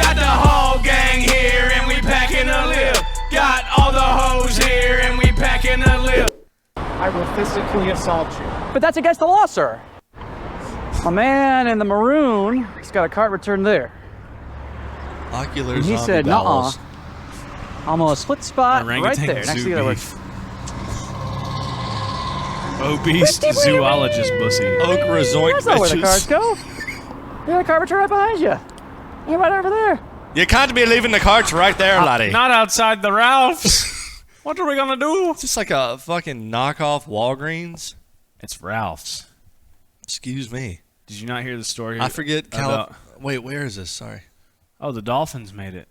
Got the whole gang here and we packing a lip. Got all the hoes here and we packing a lip. I will physically assault you. But that's against the law, sir. A man in the maroon has got a cart returned there. Ocular And he zombie said, "Nuh-uh. bowels. I'm on a split spot right Orangutan there next to zoo the other beef. Obese zoologist pussy. Oak resorts. That's not where the carts go. You got a cart return right behind you. You're right over there. You can't be leaving the carts right there, laddie. Not outside the Ralph's. What are we gonna do? It's just like a fucking knockoff Walgreens. It's Ralph's. Excuse me. Did you not hear the story? I forget. about- Wait, where is this? Sorry. Oh, the Dolphins made it.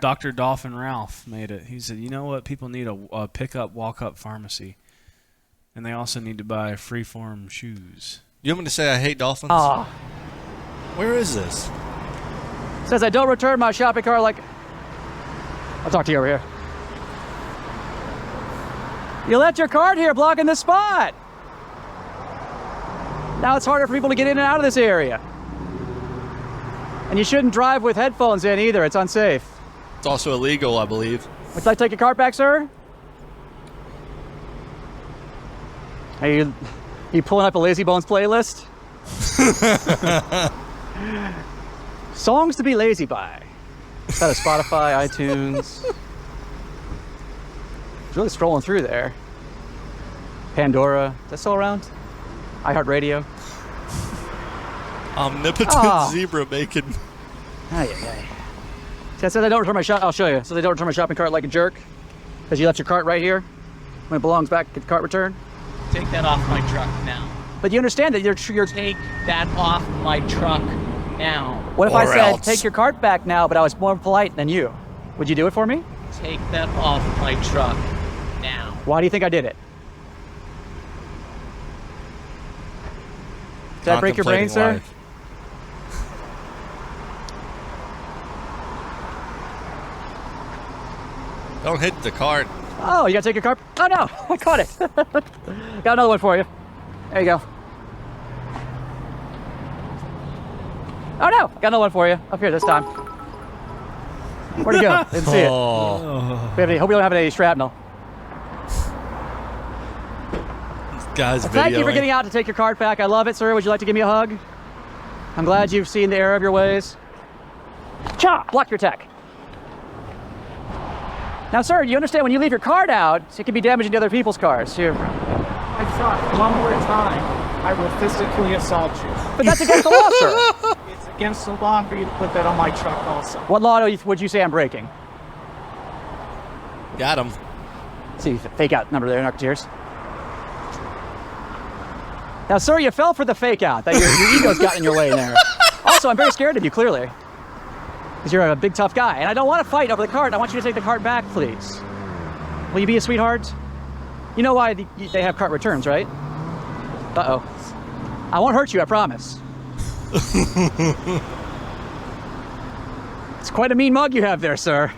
Dr. Dolphin Ralph made it. He said, you know what? People need a pick-up, walk-up pharmacy. And they also need to buy freeform shoes. You want me to say I hate dolphins? Ah. Where is this? Says I don't return my shopping cart like... I'll talk to you over here. You left your cart here blocking this spot. Now it's harder for people to get in and out of this area. And you shouldn't drive with headphones in either. It's unsafe. It's also illegal, I believe. Would you like to take your cart back, sir? Are you pulling up a Lazy Bones playlist? Songs to be lazy by. Is that a Spotify, iTunes? It's really scrolling through there. Pandora. Is that still around? iHeartRadio. Omnipotent zebra bacon. Ay. See, I said I don't return my I'll show you. So they don't return my shopping cart like a jerk. Because you left your cart right here. When it belongs back at the cart return. Take that off my truck now. But you understand that you're Take that off my truck now. What if I Or said, else. take your cart back now, but I was more polite than you? Would you do it for me? Take that off my truck now. Why do you think I did it? Did I break your brain, sir? Life. Don't hit the cart. Oh, you gotta take your cart? Oh no, I caught it. Got another one for you. There you go. Oh no, got another one for you. Up here this time. Where'd he go? Didn't see it. Oh, We hope we don't have any shrapnel. this guy's Thank you for videoing. getting out to take your cart back. I love it, sir. Would you like to give me a hug? I'm glad you've seen the error of your ways. Cha! Block your tech. Now, sir, you understand when you leave your cart out, it can be damaging to other people's cars. Here. I thought one more time, I will physically assault you. But that's against the law, sir. It's against the law for you to put that on my truck also. What law would you say I'm breaking? Got him. See, fake out number there, Marketeers. Now, sir, you fell for the fake out. That your ego's got in your way there. Also, I'm very scared of you, clearly. Because you're a big, tough guy. And I don't want to fight over the cart. I want you to take the cart back, please. Will you be a sweetheart? You know why they have cart returns, right? Uh-oh. I won't hurt you, I promise. It's quite a mean mug you have there, sir.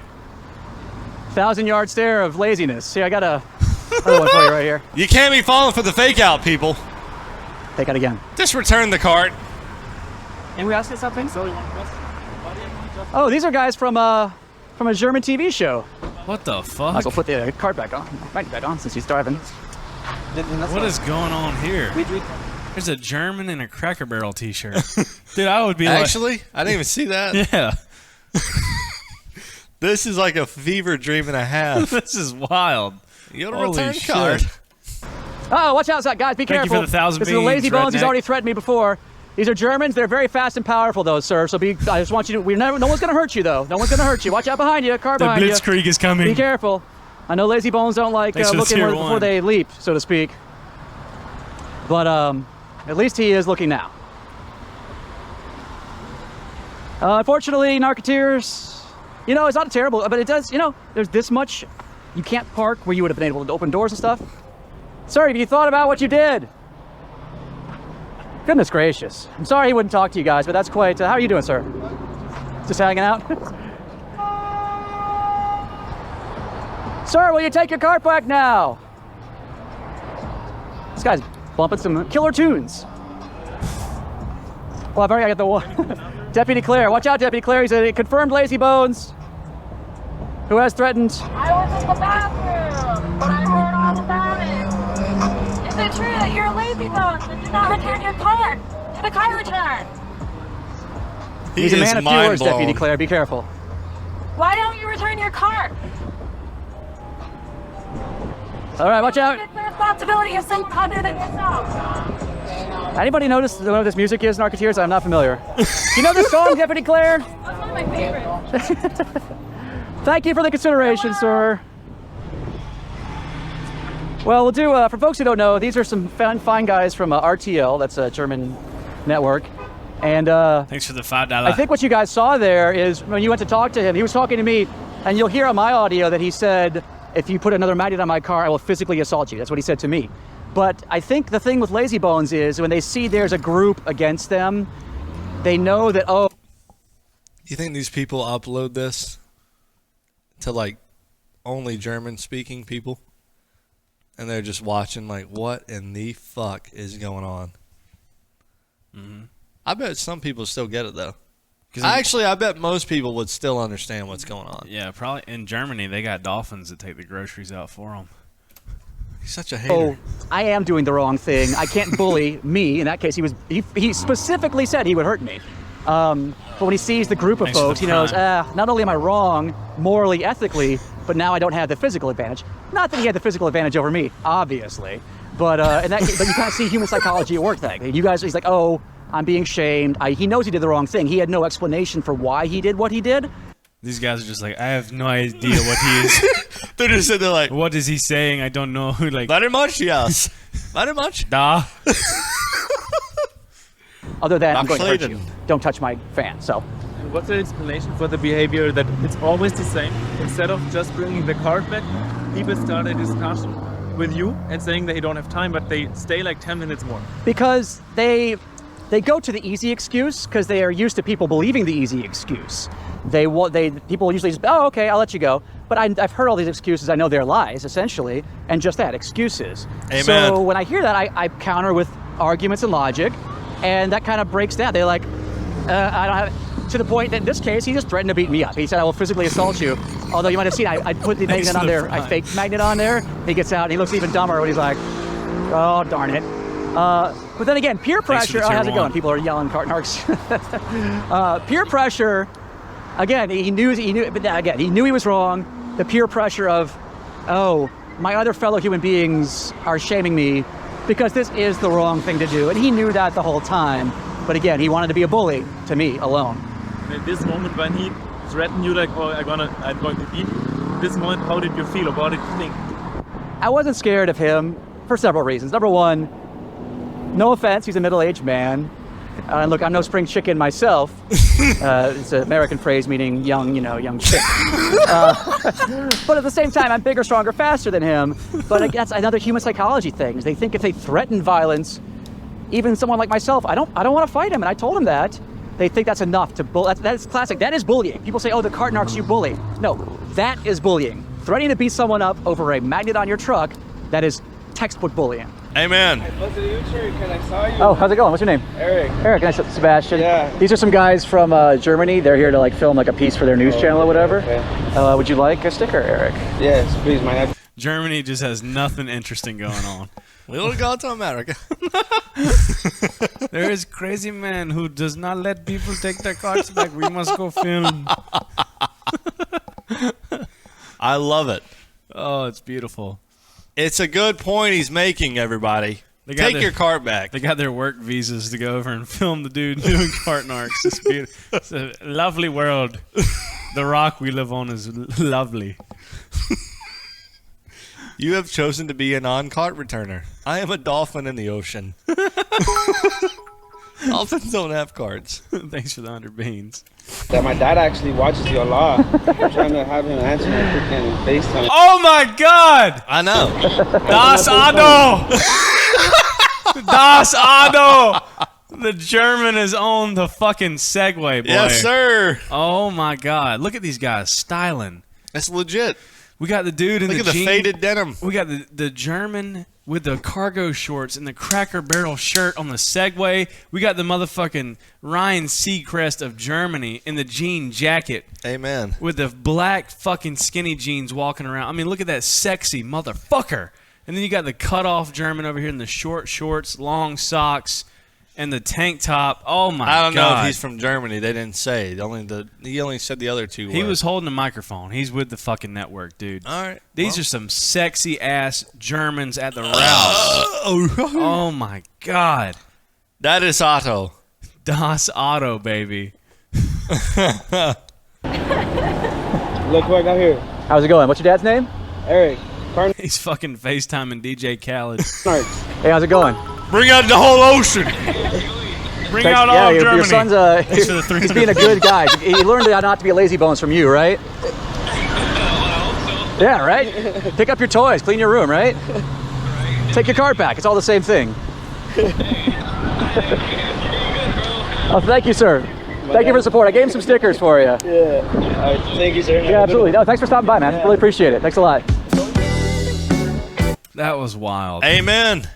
1,000-yard stare of laziness. See, I got another one for you right here. You can't be falling for the fake out, people. Take it again. Just return the cart. And we ask you something? Oh, these are guys from a German TV show. What the Might fuck? as well put the cart back on. Might be back on since he's driving. What is going on here? There's a German and a Cracker Barrel t-shirt. Dude, I would be Actually, I didn't even see that. like... Yeah. This is like a fever dream and a half. This is wild. You gotta Holy return shit. cart. Oh, watch out, guys. Be Thank you careful. for the 1,000 This is the Lazy beans, Bones. He's redneck. already threatened me before. These are Germans. They're very fast and powerful, though, sir. So I just want you to... no one's going to hurt you, though. No one's going to hurt you. Watch out behind you. Car The behind you. Blitzkrieg is coming. Be careful. I know Lazy Bones don't like Thanks for the looking tier before one. they leap, so to speak. But at least he is looking now. Unfortunately, Marketeers, you know, it's not terrible, but it does, you know, there's this much. You can't park where you would have been able to open doors and stuff. Sir, have you thought about what you did? Goodness gracious. I'm sorry he wouldn't talk to you guys, but that's quite... how are you doing, sir? Just hanging out? Sir, will you take your cart back now? This guy's bumping some killer tunes. Well, I've already got the one. Deputy Claire. Watch out, Deputy Claire. He's a confirmed lazy bones who has threatened. I was in the bathroom, but I heard all about it. Is it true that you're a lazy bones and did not return your car to the car return? He's a man of few words, Deputy Claire. Be careful. Why don't you return your car? All right, watch out. It's the responsibility of someone other than yourself. Anybody notice what this music is, Marketeers? I'm not familiar. You know this song, Deputy Claire? That's one of my favorites. Thank you for the consideration, sir. Well, we'll do, for folks who don't know, these are some fine guys from RTL, that's a German network. And Thanks for the $5. I think what you guys saw there is when you went to talk to him, he was talking to me, and you'll hear on my audio that he said, if you put another magnet on my car, I will physically assault you. That's what he said to me. But I think the thing with lazy bones is when they see there's a group against them, they know that, oh. You think these people upload this to like only German speaking people? And they're just watching like, what in the fuck is going on? Mm-hmm. I bet some people still get it though. Actually, I bet most people would still understand what's going on. Yeah, probably in Germany they got dolphins that take the groceries out for them. He's such a hater. Oh, I am doing the wrong thing. I can't bully me. In that case, he specifically said he would hurt me. But when he sees the group of Thanks for folks, the he knows, crime. not only am I wrong morally, ethically, but now I don't have the physical advantage. Not that he had the physical advantage over me, obviously. But but you kind of see human psychology at work there. You guys, he's like, oh, I'm being shamed. He knows he did the wrong thing. He had no explanation for why he did what he did. These guys are just like, I have no idea what he is. They're just sitting there like, What is he saying? I don't know. Like, very much, yes. Very much. da. Other than I'm going to hurt Clayton. you. Don't touch my fan. So What's the explanation for the behavior that it's always the same? Instead of just bringing the card back, people start a discussion with you and saying they don't have time, but they stay like 10 minutes more. because they go to the easy excuse because they are used to people believing the easy excuse. People usually just, oh, okay, I'll let you go. But I've heard all these excuses. I know they're lies, essentially, and just that, excuses. Amen. So when I hear that, I counter with arguments and logic, and that kind of breaks down. They're like, I don't have, to the point that in this case, he just threatened to beat me up. He said, I will physically assault you. Although you might have seen, I put the magnet on there, I faked magnet on there. He gets out, and he looks even dumber when he's like, oh, darn it. But then again, peer pressure. Oh, how's it going? People are yelling, Narcs. Peer pressure. Again, he knew, but again, he knew he was wrong. The peer pressure of, oh, my other fellow human beings are shaming me because this is the wrong thing to do, and he knew that the whole time. But again, he wanted to be a bully to me alone. At this moment when he threatened you like, oh, I'm going to beat you, this moment, how did you feel? Or what did you think? I wasn't scared of him for several reasons. Number one, no offense, he's a middle-aged man. And look, I'm no spring chicken myself. It's an American phrase meaning young, young chick. But at the same time, I'm bigger, stronger, faster than him. But that's another human psychology thing. They think if they threaten violence, even someone like myself, I don't want to fight him, and I told him that. They think that's enough to bully. That's classic. That is bullying. People say, oh, the cart narcs, you bully. No, that is bullying. Threatening to beat someone up over a magnet on your truck, that is textbook bullying. Amen. What's the future? Because I saw you. Oh, how's it going? What's your name? Eric. Eric, nice, Sebastian. Yeah. These are some guys from Germany. They're here to like film like a piece for their news channel or whatever. Okay. Would you like a sticker, Eric? Yes, please, my Germany just has nothing interesting going on. We want to go to America. There is crazy man who does not let people take their cards back. We must go film. I love it. Oh, it's beautiful. It's a good point he's making, everybody. Take your cart back. They got their work visas to go over and film the dude doing cart narcs. It's beautiful. It's a lovely world. The rock we live on is lovely. You have chosen to be a non-cart returner. I am a dolphin in the ocean. Dolphins don't have cards. Thanks for the 100 beans. That my dad actually watches you a lot. I'm trying to have him answer my freaking FaceTime. Oh my God! I know. Das Ado! Das Ado! The German is on the fucking Segway, boy. Yes, sir. Oh my God! Look at these guys styling. That's legit. We got the dude in Look the at the jean. faded denim. We got the German with the cargo shorts and the Cracker Barrel shirt on the Segway. We got the motherfucking Ryan Seacrest of Germany in the jean jacket. Amen. With the black fucking skinny jeans walking around. I mean, look at that sexy motherfucker. And then you got the cut-off German over here in the short shorts, long socks, and the tank top. Oh, my God. I don't know if he's from Germany. They didn't say. He only said the other two words. He was holding a microphone. He's with the fucking network, dude. All right. These are some sexy-ass Germans at the Rouse. Oh, my God. That is Otto. Das Otto, baby. Look who I got here. How's it going? What's your dad's name? Eric. He's fucking FaceTiming DJ Khaled. Narcs. Hey, how's it going? Bring out the whole ocean. Bring out all of Germany. Your son's he's being a good guy. He learned not to be a lazy bones from you, right? Yeah, right? Pick up your toys, clean your room, right? Take your cart back. It's all the same thing. Oh, thank you, sir. Thank you for the support. I gave him some stickers for you. Yeah. All right. Thank you, sir. Yeah, absolutely. No, thanks for stopping by, man. Really appreciate it. Thanks a lot. That was wild. Amen.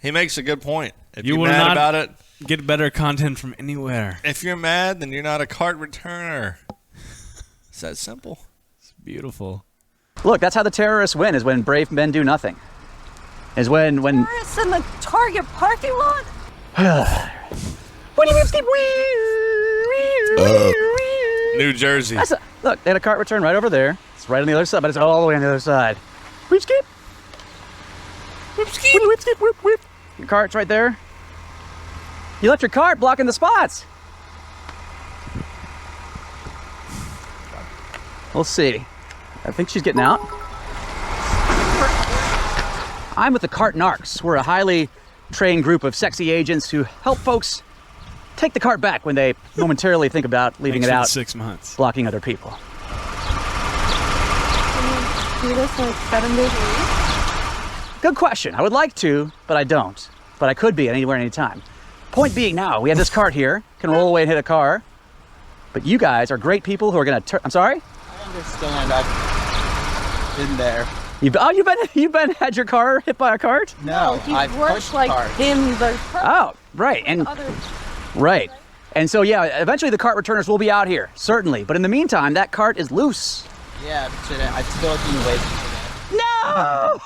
He makes a good point. If You you're will mad not about it, get better content from anywhere. if you're mad, then you're not a cart returner. It's that simple. It's beautiful. Look, that's how the terrorists win, is when brave men do nothing. Is when... Terrorists in the Target parking lot? What do you mean, Steve? New Jersey. Look, they had a cart return right over there. It's right on the other side, but it's all the way on the other side. Whip skip. Whip skip. Whip skip. Whip whip. Your cart's right there. You left your cart blocking the spots. We'll see. I think she's getting out. I'm with the Cart Narcs. We're a highly trained group of sexy agents who help folks take the cart back when they momentarily think about leaving it out, 6 months. blocking other people. Can you do this like 7 days a week? Good question. I would like to, but I don't. But I could be anywhere, anytime. Point being now, we have this cart here, can roll away and hit a car. But you guys are great people who are going to turn... I'm sorry? I understand. I've been there. You've had your car hit by a cart? No, he I've works pushed like cars. in the Oh, right. And right. And so yeah, eventually the cart returners will be out here, certainly. But in the meantime, that cart is loose. Yeah, but I still can wait for that.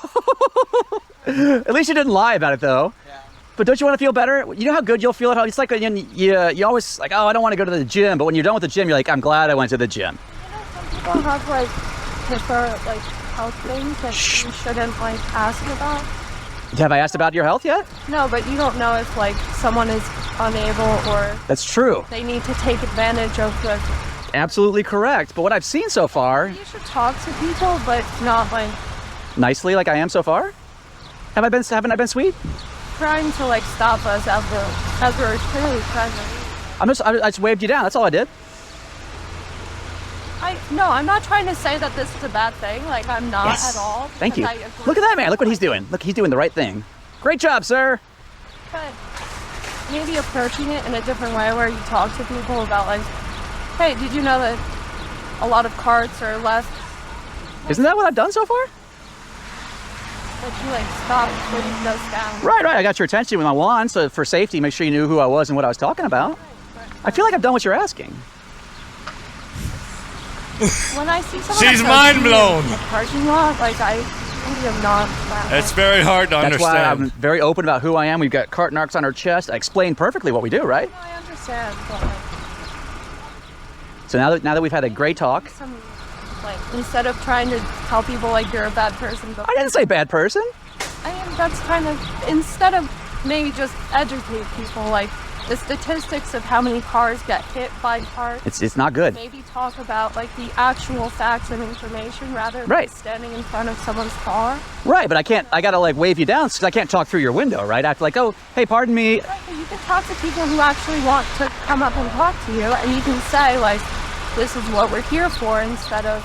No. At least you didn't lie about it, though. Yeah. But don't you want to feel better? You know how good you'll feel at home? It's like you always like, oh, I don't want to go to the gym. But when you're done with the gym, you're like, I'm glad I went to the gym. You know, some people have like different like health things that you shouldn't like ask about. Have I asked about your health yet? No, but you don't know if like someone is unable or That's true. they need to take advantage of the. Absolutely correct. But what I've seen so far, You should talk to people, but not like nicely like I am so far, haven't I been sweet? trying to like stop us as we're clearly present. I just waved you down. That's all I did. I'm not trying to say that this is a bad thing. Like I'm not Yes. at all. Thank you. because I agree. Look at that man. Look what he's doing. Look, he's doing the right thing. Great job, sir. But maybe approaching it in a different way where you talk to people about like, hey, did you know that a lot of carts are left? Isn't that what I've done so far? That you like stop putting those down. Right. I got your attention with my wand, so for safety, make sure you knew who I was and what I was talking about. I feel like I've done what you're asking. When I see someone She's approaching mind me blown. in the parking lot, like I really am not that. It's very hard to That's why I'm understand. very open about who I am. We've got cart narcs on our chest. I explained perfectly what we do, right? I understand, but like, So now that we've had a great talk, some like instead of trying to tell people like you're a bad person, but I didn't say bad person. I mean that's kind of instead of maybe just educate people like the statistics of how many cars get hit by carts. It's not good. Maybe talk about like the actual facts and information rather than Right. standing in front of someone's car. Right, but I gotta like wave you down because I can't talk through your window, right? I have to like, oh, hey, pardon me. Right, but you can talk to people who actually want to come up and talk to you, and you can say like, "This is what we're here for," instead of.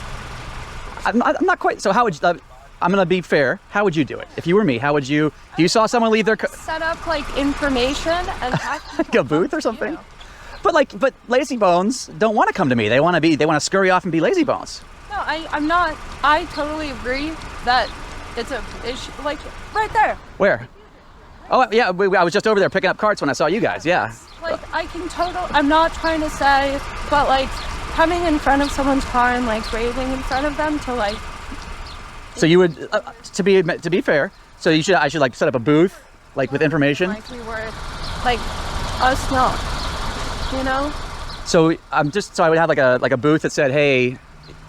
I'm not quite. So how would you, I'm gonna be fair. How would you do it if you were me? How would you? If you saw someone leave their Set up like information and have like people a booth come or to something? you. But lazy bones don't want to come to me. They want to scurry off and be lazy bones. No, I'm not. I totally agree that it's a issue, like right there. Where? Oh, yeah, I was just over there picking up carts when I saw you guys, yeah. Like, I can I'm not trying to say, but like, coming in front of someone's car and like raving in front of them to like. So you would, to be fair, so I should like set up a booth, like with information. Like we were, like, us not, you know. So so I would have like a booth that said, hey,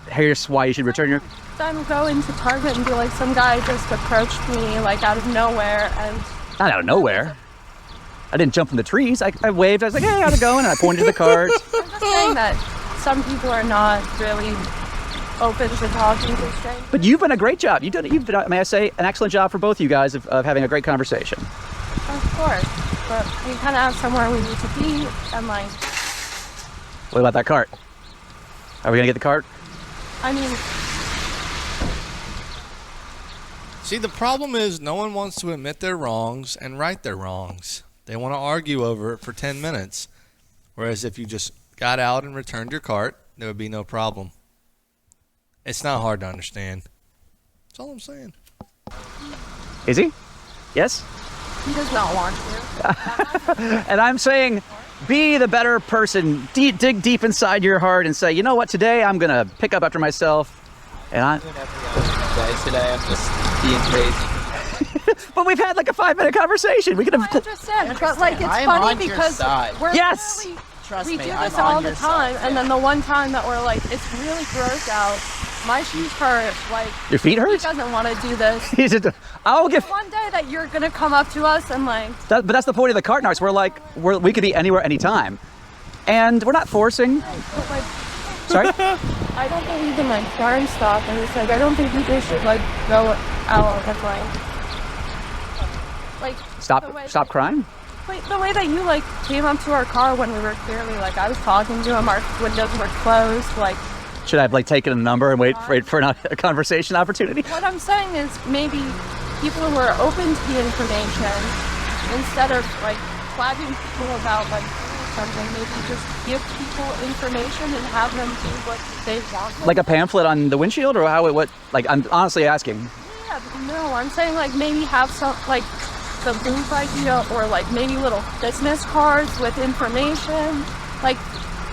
here's why you should return your. Then go into Target and be like, some guy just approached me like out of nowhere and. Not out of nowhere. I didn't jump from the trees. I waved. I was like, hey, how's it going? And I pointed to the cart. I'm just saying that some people are not really open to talking to strangers. But you've done a great job. You've done, may I say, an excellent job for both of you guys of having a great conversation. Of course. But we kind of have somewhere we need to be and like. What about that cart? Are we going to get the cart? I mean. See, the problem is no one wants to admit their wrongs and right their wrongs. They want to argue over it for 10 minutes. Whereas if you just got out and returned your cart, there would be no problem. It's not hard to understand. That's all I'm saying. Is he? Yes? He does not want to. And I'm saying, be the better person. Dig deep inside your heart and say, you know what, today I'm going to pick up after myself. And Today I'm just being crazy. But we've had like a 5-minute conversation. We could have. I understand, but like it's I'm funny on your because side. we're Yes! really, Trust we me, do I'm this all on the your time, side. and then the one time that we're like, it's really gross out. My shoes hurt. Like Your feet he hurt? doesn't want to do this. He said, I'll give. One day that you're gonna come up to us and like. But that's the point of the cart narcs. We could be anywhere, anytime, and we're not forcing. But like, Sorry. I don't believe in like crime stop, and it's like I don't think people should like go out and like Stop crime. Wait, the way that you like came up to our car when we were clearly like I was talking to him, our windows were closed, like. Should I have like taken a number and wait for a conversation opportunity? What I'm saying is maybe people who are open to the information, instead of like flagging people about like something, maybe just give people information and have them do what they want. Like a pamphlet on the windshield, or how? What? Like, I'm honestly asking. Yeah, no, I'm saying like maybe have some like the booth idea, or like maybe little business cards with information, like.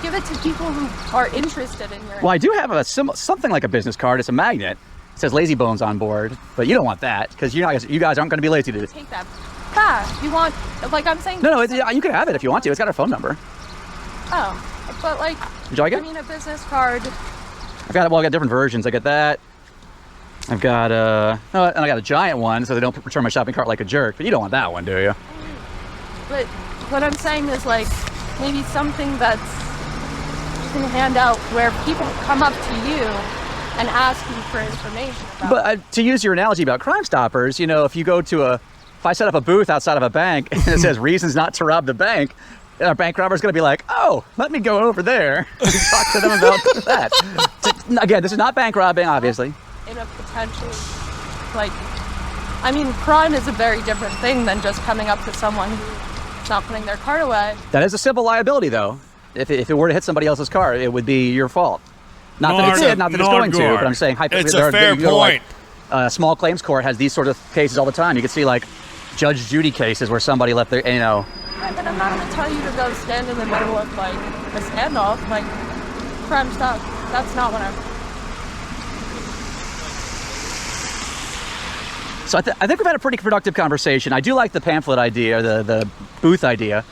Give it to people who are interested in your. Well, I do have something like a business card. It's a magnet. It says Lazy Bones on board, but you don't want that because you guys aren't going to be lazy to take that back. You want, like I'm saying. No, you can have it if you want to. It's got our phone number. Oh, but like. Would you like it? I mean, a business card. I got different versions. I got that. I've got and I got a giant one, so they don't return my shopping cart like a jerk. But you don't want that one, do you? But what I'm saying is like maybe something that's. Can hand out where people come up to you and ask you for information about. But to use your analogy about Crime Stoppers, you know, if I set up a booth outside of a bank and it says reasons not to rob the bank, our bank robber's going to be like, oh, let me go over there and talk to them about that. Again, this is not bank robbing, obviously. In a potentially, like, I mean, crime is a very different thing than just coming up to someone who's not putting their cart away. That is a civil liability, though. If it were to hit somebody else's car, it would be your fault. Not that it did, not that it's going to, but I'm saying it's a fair point. Small claims court has these sort of cases all the time. You can see like Judge Judy cases where somebody left their, Right, but I'm not going to tell you to go stand in the middle of like a standoff, like crime stop. That's not what I'm. So I think we've had a pretty productive conversation. I do like the pamphlet idea, the booth idea.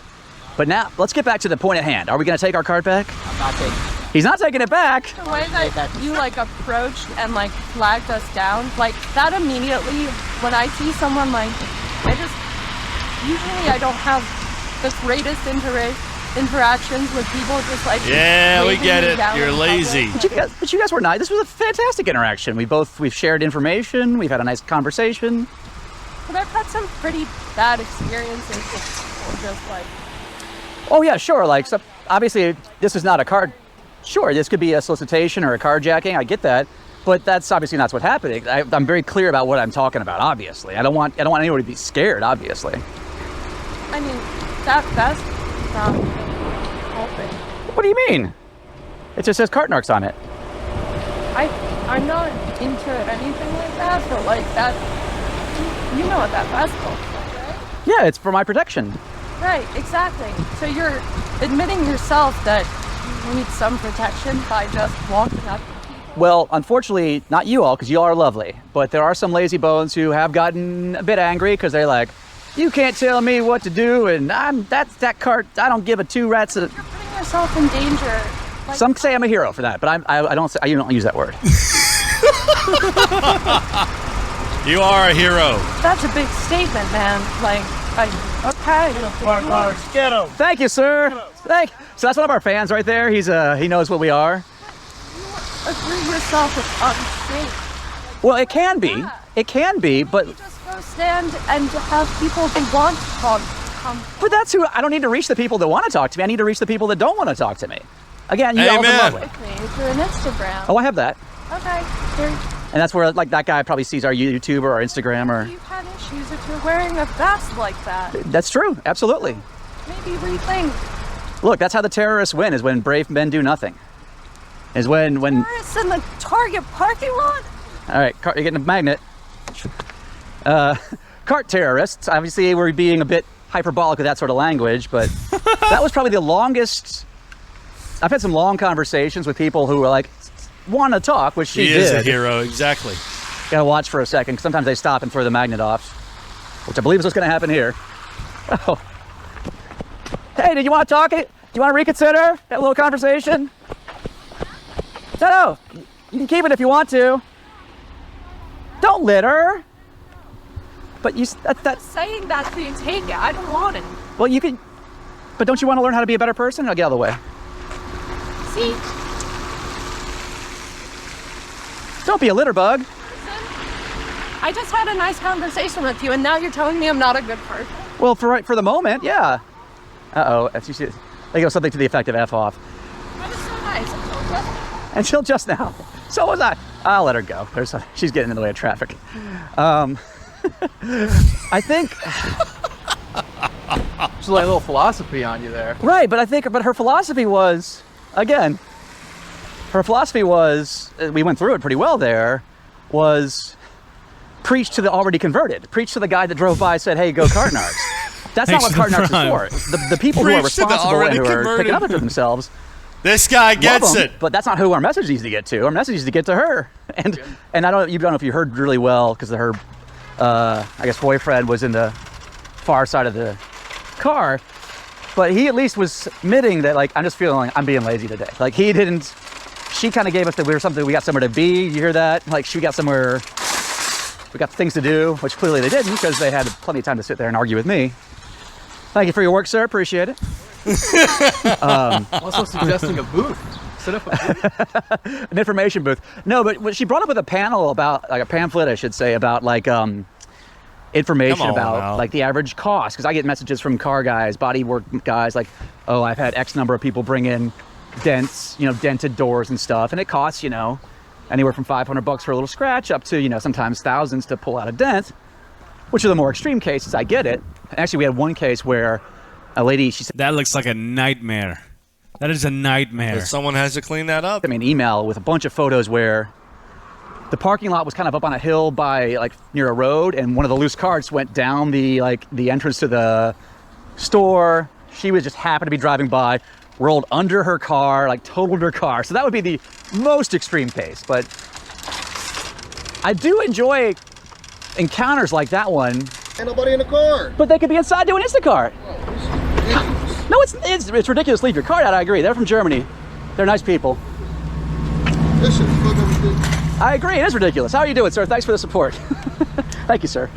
But now, let's get back to the point at hand. Are we going to take our cart back? I'm not taking it. He's not taking it back. The way that you like approached and like flagged us down, like that immediately, when I see someone like, usually I don't have the greatest interactions with people just like. Yeah, we get it. You're lazy. But you guys were nice. This was a fantastic interaction. We've shared information. We've had a nice conversation. But I've had some pretty bad experiences with people just like. Oh yeah, sure. Like, so obviously, this is not a card. Sure, this could be a solicitation or a carjacking. I get that, but that's obviously not what's happening. I'm very clear about what I'm talking about. Obviously, I don't want anyone to be scared. Obviously. I mean, that's not helping. What do you mean? It just says cart narcs on it. I'm not into anything like that, but like that, you know what that vest looks like, right? Yeah, it's for my protection. Right, exactly. So you're admitting yourself that you need some protection by just walking up to people? Well, unfortunately, not you all, because you all are lovely. But there are some lazy bones who have gotten a bit angry because they're like, you can't tell me what to do, and that cart, I don't give a two rats. You're putting yourself in danger. Like, some say I'm a hero for that, but I don't use that word. You are a hero. that's a big statement, man. Like, okay. Get him. Thank you, sir. So that's one of our fans right there. He knows what we are. Agree yourself with unsafe. Well, it can be. Yeah. It can be, but You just go stand and have people who want to come. but that's who. I don't need to reach the people that want to talk to me. I need to reach the people that don't want to talk to me. Again, you all are Amen. lovely. With me through an Instagram. Oh, I have that. Okay. There, And that's where like that guy probably sees our YouTube or our Instagram or. you've had issues if you're wearing a vest like that. That's true. Absolutely. Maybe rethink. Look, that's how the terrorists win. Is when brave men do nothing. Is when. Tourists in the Target parking lot? All right, you're getting a magnet. Cart terrorists. Obviously, we're being a bit hyperbolic with that sort of language, but that was probably the longest. I've had some long conversations with people who were like, want to talk, which she He did. is a hero, exactly. Gotta watch for a second, 'cause sometimes they stop and throw the magnet off, which I believe is what's gonna happen here. Oh. Hey, did you want to talk? Do you want to reconsider that little conversation? No, you can keep it if you want to. Don't litter. But that's Saying that so you take it. I don't want it. well, you can. But don't you want to learn how to be a better person? I'll get out of the way. See? Don't be a litter bug. I just had a nice conversation with you, and now you're telling me I'm not a good person. Well, for the moment, yeah. Uh-oh, they go something to the effect of F off. That was so nice. Until just now. So was I. I'll let her go. She's getting in the way of traffic. I think. Just like a little philosophy on you there. Right, but her philosophy was, again, we went through it pretty well there, was preach to the already converted. Preach to the guy that drove by and said, hey, go cart Narcs. That's not what cart Narcs is for. The people who are Preach to the responsible and who are already picking up after themselves. This guy Love gets 'em, it. but that's not who our message needs to get to. Our message needs to get to her. And you don't know if you heard really well because her, I guess, boyfriend was in the far side of the car, but he at least was admitting that, like, I'm just feeling like I'm being lazy today. Like, he didn't. She kind of gave us that we got somewhere to be. You hear that? Like, we got things to do, which clearly they didn't because they had plenty of time to sit there and argue with me. Thank you for your work, sir. Appreciate it. Also suggesting a booth. Set up a booth. An information booth. No, but she brought up with a panel about, like a pamphlet, I should say, about like information Come on about now. like the average cost. Because I get messages from car guys, body work guys, like, oh, I've had X number of people bring in dents, dented doors and stuff, and it costs, anywhere from $500 for a little scratch up to, sometimes thousands to pull out a dent, which are the more extreme cases. I get it. Actually, we had one case where a lady, she said, That looks like a nightmare. That is a nightmare. But someone has to clean that up. sent me an email with a bunch of photos where the parking lot was kind of up on a hill by, like, near a road, and one of the loose carts went down the entrance to the store. She was just happened to be driving by, rolled under her car, like totaled her car. So that would be the most extreme case. But I do enjoy encounters like that one. Ain't nobody in the car. But they could be inside doing Instacart. No, it's ridiculous to leave your cart out. I agree. They're from Germany. They're nice people. This shit's fucking ridiculous. I agree. It is ridiculous. How are you doing, sir? Thanks for the support. Thank you, sir.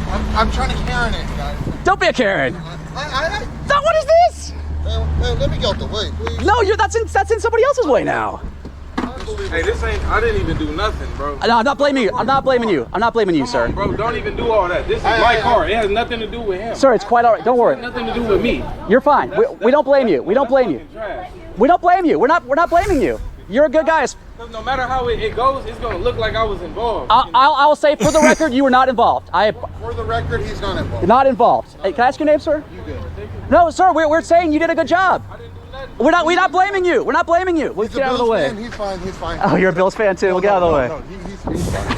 I'm trying to Karen it, guys. Don't be a Karen. Now, what is this? Hey, let me get out the way, please. No, that's in somebody else's way now. Hey, this ain't. I didn't even do nothing, bro. No, I'm not blaming you. I'm not blaming you. I'm not blaming you, sir. Bro, don't even do all that. This is my car. It has nothing to do with him. Sir, it's quite all right. Don't worry. Nothing to do with me. You're fine. We don't blame you. We don't blame you. We don't blame you. We're not blaming you. You're a good guy. No matter how it goes, it's gonna look like I was involved. I'll say for the record, you were not involved. For the record, he's not involved. Not involved. Hey, can I ask your name, sir? You good. No, sir. We're saying you did a good job. I didn't do nothing. We're not blaming you. We're not blaming you. We'll get out of the way. He's fine. He's fine. Oh, you're a Bills fan too. We'll get out of the way. No, he's fine.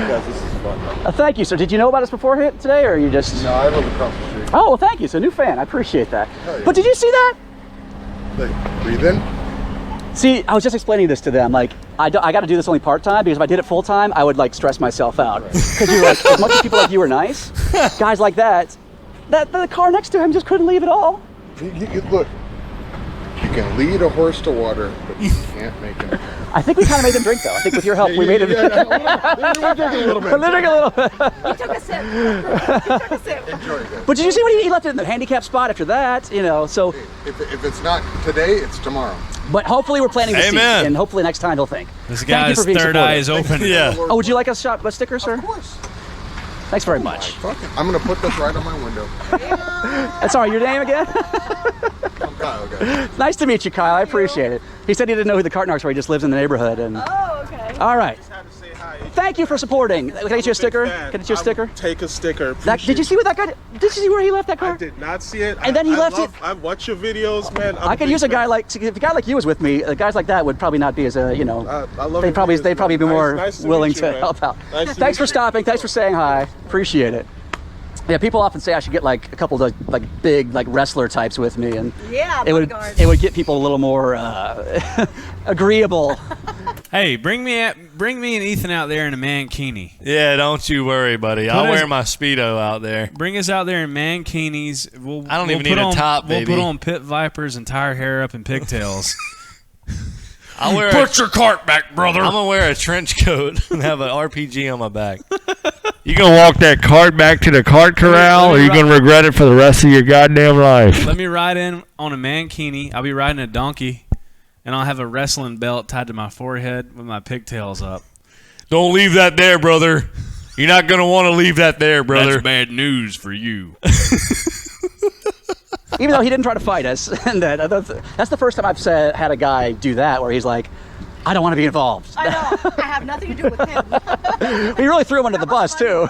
Guys, this is fun. Thank you, sir. Did you know about us before today, or you just? No, I live across the street. Oh, well, thank you. So, new fan. I appreciate that. Yeah. But did you see that? Like, breathe in. See, I was just explaining this to them. Like, I got to do this only part time because if I did it full time, I would like stress myself out. Because you're like, as much as people like you are nice, guys like that, the car next to him just couldn't leave at all. Look, you can lead a horse to water, but you can't make him. I think we kind of made him drink, though. I think with your help, we made him. We're drinking a little bit. Drink a little bit. He took a sip. He took a sip. Enjoy it. But did you see what he left it in the handicap spot after that? You know, so. If it's not today, it's tomorrow. But hopefully we're planting the seed, Amen. and hopefully next time he'll think. This Thank you guy's for being third eye supportive. is open. Yeah. Oh, would you like a sticker, sir? Of course. Thanks very much. Fuck it. I'm gonna put this right on my window. That's all right. Your name again? I'm Kyle, guys. Nice to meet you, Kyle. I appreciate it. He said he didn't know who the Narcs were. He just lives in the neighborhood. And Oh, okay. all right. Thank you for supporting. Can I get you a sticker? Can I get you a sticker? Take a sticker. Did you see what that guy did? Did you see where he left that car? I did not see it. And then he left it. I watch your videos, man. I could use a guy like if a guy like you was with me. Guys like that would probably not be as a I love They'd probably be more nice willing meet you, to man. help out. Nice to Thanks meet for stopping. Thanks for saying hi. Appreciate it. Yeah, people often say I should get like a couple of like big like wrestler types with me, and Yeah, it would get people a little more agreeable. Hey, bring me and Ethan out there in a mankini. Yeah, don't you worry, buddy. I'll wear my Speedo out there. Bring us out there in mankinis. I don't even need a top, baby. We'll put on pit vipers and tie our hair up in pigtails. Put your cart back, brother. I'm gonna wear a trench coat and have an RPG on my back. You gonna walk that cart back to the cart corral, or you gonna regret it for the rest of your goddamn life? Let me ride in on a mankini. I'll be riding a donkey, and I'll have a wrestling belt tied to my forehead with my pigtails up. Don't leave that there, brother. You're not gonna want to leave that there, brother. That's bad news for you. Even though he didn't try to fight us, and that's the first time I've had a guy do that, where he's like, I don't want to be involved. I know. I have nothing to do with him. We really threw him under the bus, too.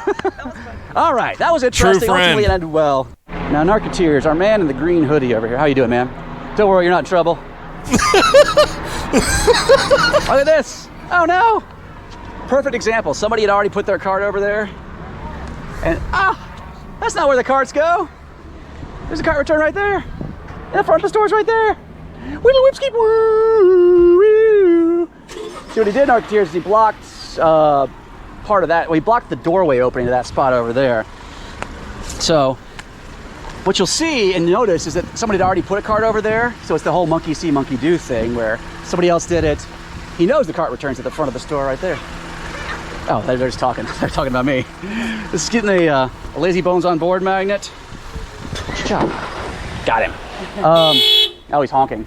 All right, that was interesting. True friend. Hopefully it ended well. Now, Marketeers, our man in the green hoodie over here. How you doing, man? Don't worry, you're not in trouble. Look at this. Oh, no. Perfect example. Somebody had already put their cart over there. And, that's not where the carts go. There's a cart return right there. And the front of the store's right there. Whittle whipskeep. Woo, woo. See what he did, Marketeers, is he blocked part of that. Well, he blocked the doorway opening to that spot over there. So what you'll see and notice is that somebody had already put a cart over there. So it's the whole monkey see, monkey do thing where somebody else did it. He knows the cart returns at the front of the store right there. Oh, they're just talking. They're talking about me. This is getting a lazy bones on board magnet. Good job. Got him. Now he's honking.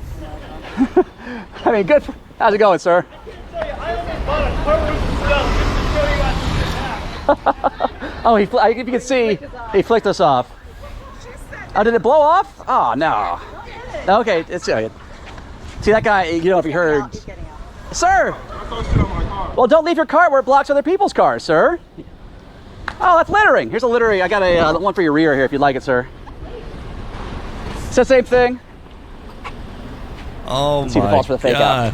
I mean, good. How's it going, sir? Oh, if you can see, he flicked us off. Oh, did it blow off? Oh, no. Okay, it's good. See, that guy, you know, if you heard. Sir! Well, don't leave your cart where it blocks other people's cars, sir. Oh, that's littering. Here's a littering. I got a one for your rear here if you'd like it, sir. It's the same thing. Oh, let's see if it falls for the fake out.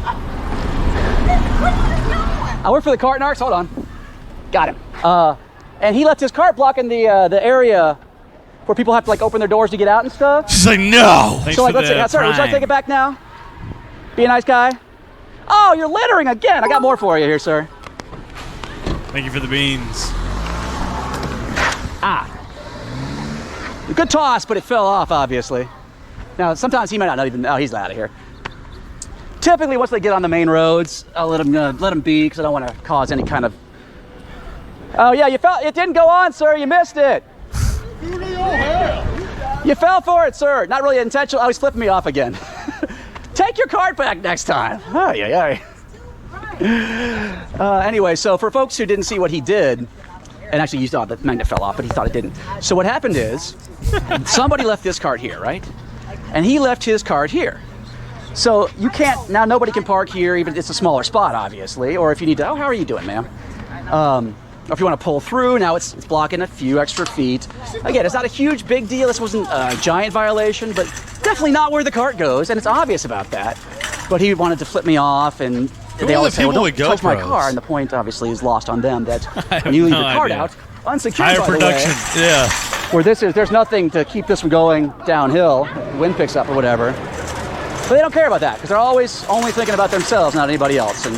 I work for the cart Narcs. Hold on. Got him. And he left his cart blocking the area where people have to like open their doors to get out and stuff. She's like, no. So like, let's say, sir, would you like to take it back now? Be a nice guy. Oh, you're littering again. I got more for you here, sir. Thank you for the beans. Good toss, but it fell off, obviously. Now, sometimes he might not even. Oh, he's out of here. Typically, once they get on the main roads, I'll let them be because I don't want to cause any kind of. Oh yeah, it didn't go on, sir. You missed it. You fell for it, sir. Not really intentional. Oh, he's flipping me off again. Take your cart back next time. Oh yeah. Anyway, so for folks who didn't see what he did, and actually you thought the magnet fell off, but he thought it didn't. So what happened is, somebody left this cart here, right? And he left his cart here. So you can't, now nobody can park here, even it's a smaller spot, obviously, or if you need to, oh, how are you doing, ma'am? or if you want to pull through, now it's blocking a few extra feet. Again, it's not a huge big deal. This wasn't a giant violation, but definitely not where the cart goes, and it's obvious about that. But he wanted to flip me off, and they always say, well, don't touch my car, and the point obviously is lost on them that when you leave the cart out, unsecured by the way, yeah. where this is, there's nothing to keep this from going downhill, the wind picks up or whatever. But they don't care about that, because they're always only thinking about themselves, not anybody else, and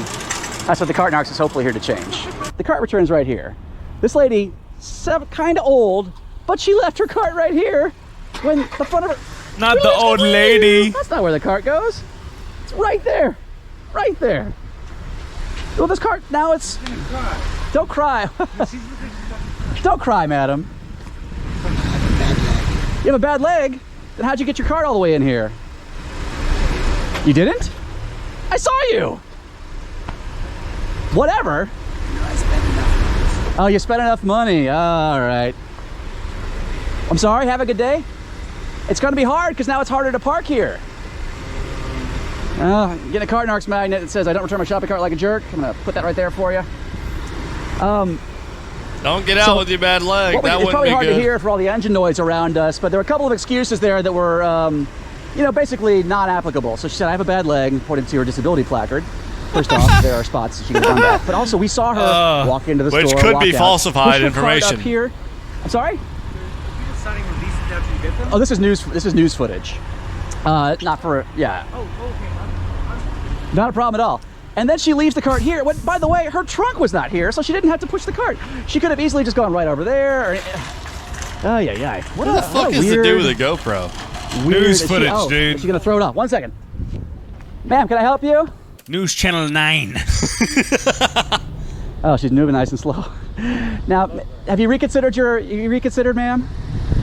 that's what the cart Narcs is hopefully here to change. The cart returns right here. This lady, kind of old, but she left her cart right here when the front of her... Not the old lady. That's not where the cart goes. It's right there. Right there. Well, this cart, now it's... Don't cry. Don't cry, madam. You have a bad leg? Then how'd you get your cart all the way in here? You didn't? I saw you. Whatever. Oh, you spent enough money. All right. I'm sorry. Have a good day. It's going to be hard because now it's harder to park here. Getting a cart Narcs magnet that says I don't return my shopping cart like a jerk. I'm going to put that right there for you. Don't get out with your bad leg. Well, that it's probably hard good. to hear for all the engine noise around us, but there were a couple of excuses there that were, you know, basically not applicable. So she said, I have a bad leg, pointed to her disability placard. First off, there are spots that she could have done that. But also, we saw her walk into the store, which could walk be out, falsified push her cart information. Up here. I'm sorry? Oh, this is news. This is news footage. Not for yeah. Oh, okay. Not a problem at all. And then she leaves the cart here. What, by the way, her trunk was not here, so she didn't have to push the cart. She could have easily just gone right over there. Or, oh yeah. What the fuck is the dude with the GoPro? News footage, dude. She's gonna throw it off. 1 second. Ma'am, can I help you? News Channel 9. Oh, she's moving nice and slow. Now, have you reconsidered ma'am?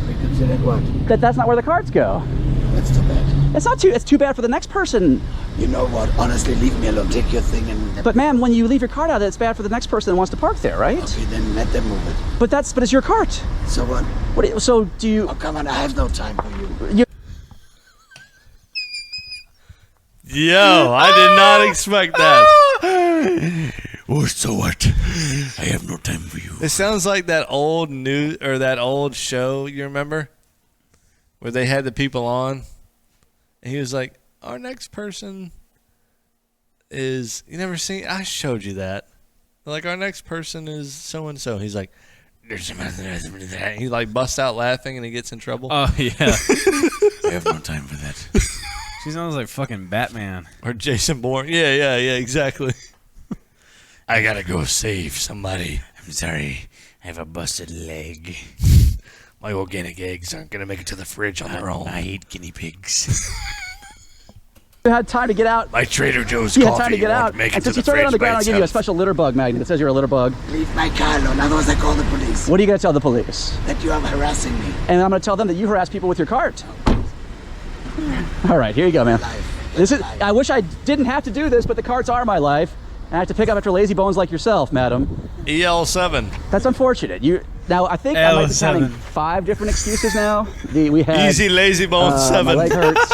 Reconsidered what? That's not where the carts go. That's too bad. It's too bad for the next person. You know what? Honestly, leave me alone. Take your thing and... But ma'am, when you leave your cart out, it's bad for the next person that wants to park there, right? Okay, then let them move it. But it's your cart. So what? So do you... Oh, come on, I have no time for you. Yo, I did not expect that. So what? I have no time for you. It sounds like that old news or that old show, you remember? Where they had the people on. And he was like, our next person is, you never seen, I showed you that. Like, our next person is so-and-so. He's like, he like busts out laughing and he gets in trouble. Oh, yeah. I have no time for that. She sounds like fucking Batman. Or Jason Bourne. Yeah, exactly. I gotta go save somebody. I'm sorry. I have a busted leg. My organic eggs aren't gonna make it to the fridge on their own. I eat guinea pigs. You had time to get out. My Trader Joe's you coffee had time to get out. Make and it to since you the throw it on the fridge by ground, I'll give you a itself. special litter bug magnet that says you're a litter bug. Leave my car alone, otherwise I call the police. What are you going to tell the police? That you are harassing me. And I'm going to tell them that you harass people with your cart. All right, here you go, man. I wish I didn't have to do this, but the carts are my life. And I have to pick up after lazy bones like yourself, madam. EL7. That's unfortunate. Now, I think I might be having 5 different excuses now. We had Easy lazy bones 7. My leg hurts.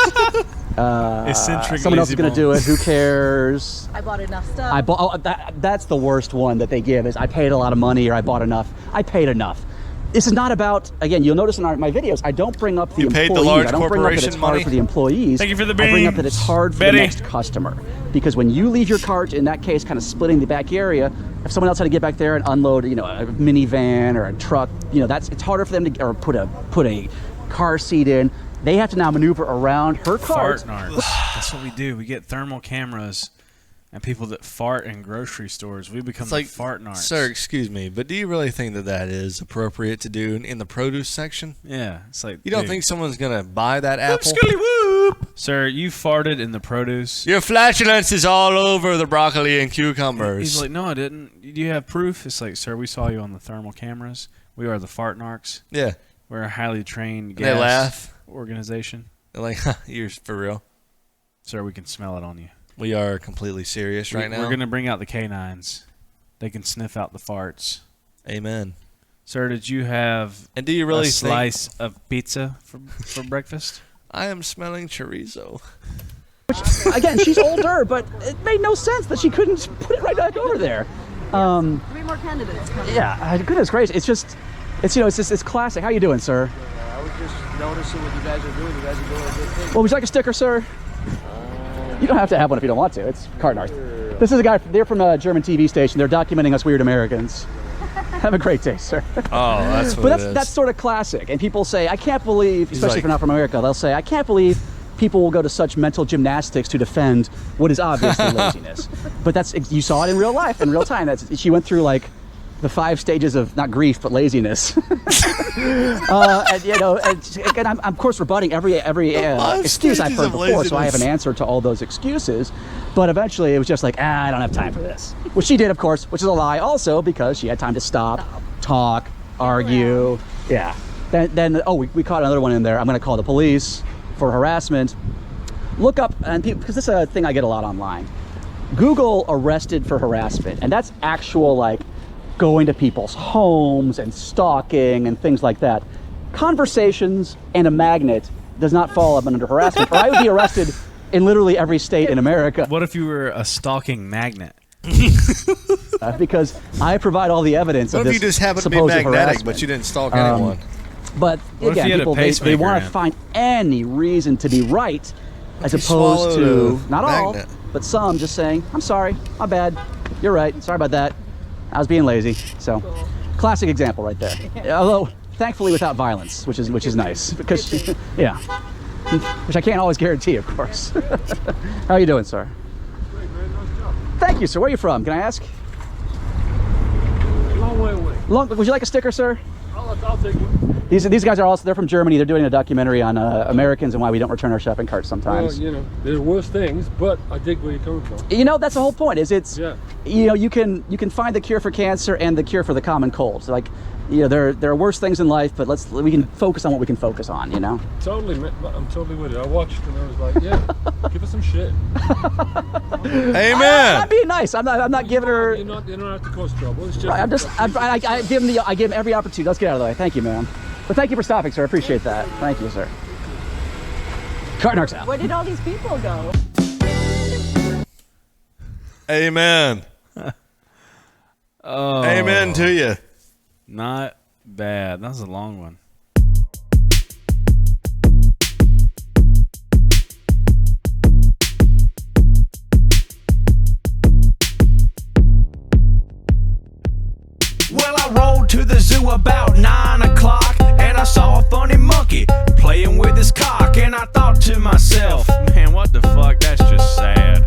Eccentric someone else is lazy going to do it. bones. Who cares? I bought enough stuff. That's the worst one that they give is I paid a lot of money or I bought enough. I paid enough. This is not about, again, you'll notice in my videos, I don't bring up the You employees. paid the large I don't bring up that it's corporation hard money? for the employees. Thank you for the I bring up that beans, it's hard for Betty. the next customer. Because when you leave your cart, in that case, kind of splitting the back area, if someone else had to get back there and unload, a minivan or a truck, it's harder for them to, or put a car seat in. They have to now maneuver around her cart. Fart Narcs. That's what we do. We get thermal cameras and people that fart in grocery stores. We become It's the fart Narcs. Sir, excuse me, but do you really think that is appropriate to do in the produce section? Yeah, it's like You don't dude. think someone's gonna buy that apple? Sir, you farted in the produce. Your flatulence is all over the broccoli and cucumbers. He's like, no, I didn't. Do you have proof? It's like, sir, we saw you on the thermal cameras. We are the fart Narcs. Yeah. We're a highly trained They gas laugh. organization. They're like, you're for real? Sir, we can smell it on you. We are completely serious right now. We're going to bring out the canines. They can sniff out the farts. Amen. Sir, did you have And do you really a think slice of pizza for breakfast? I am smelling chorizo? Which, again, she's older, but it made no sense that she couldn't put it right back over there. more candidates coming. Yeah, goodness gracious. It's just, it's classic. How you doing, sir? I was just noticing what you guys are doing. You guys are doing a good thing. Well, would you like a sticker, sir? You don't have to have one if you don't want to. It's card Narcs. This is a guy, they're from a German TV station. They're documenting us weird Americans. Have a great day, sir. Oh, that's what But it is. that's sort of classic. And people say, I can't believe, He's especially like- if you're not from America, they'll say, I can't believe people will go to such mental gymnastics to defend what is obviously laziness. But you saw it in real life, in real time. She went through like the 5 stages of not grief but laziness. and I'm of course rebutting every excuse I've heard before, so I have an answer to all those excuses. But eventually it was just like, I don't have time for this. Which she did, of course, which is a lie also, because she had time to stop, talk, argue. Yeah. Then we caught another one in there. I'm going to call the police for harassment. Look up, and because this is a thing I get a lot online. Google arrested for harassment, and that's actual like going to people's homes and stalking and things like that. Conversations and a magnet does not fall up under harassment, or I would be arrested in literally every state in America. What if you were a stalking magnet? Because I provide all the evidence What of if this you just happen to be supposed magnetic, harassment. but you didn't stalk anyone? But What if again, you had a people they pacemaker want to in? find any reason to be right, as you opposed swallowed to a not all, magnet? but some just saying, "I'm sorry, my bad. You're right. Sorry about that. I was being lazy." So, classic example right there. Although, thankfully, without violence, which is nice because yeah, which I can't always guarantee, of course. How are you doing, sir? Thank you, sir. Where are you from? Can I ask? Long way away. Would you like a sticker, sir? I'll take one. These guys are also, they're from Germany. They're doing a documentary on Americans and why we don't return our shopping carts sometimes. Well, there's worse things, but I dig where you're coming from. That's the whole point. Yeah. You can find the cure for cancer and the cure for the common cold. So like, there are worse things in life, but we can focus on what we can focus on. Totally, I'm totally with it. I watched and I was like, yeah, give us some shit. Amen. I'm being nice. I'm not giving her. You don't have to cause trouble. It's just. Right, I give him every opportunity. Let's get out of the way. Thank you, man. But tink you for stopping, sir. I appreciate that. Thank you, sir. Cart Narcs out. Where did all these people go? Amen. Oh. Amen to you. Not bad. That was a long one.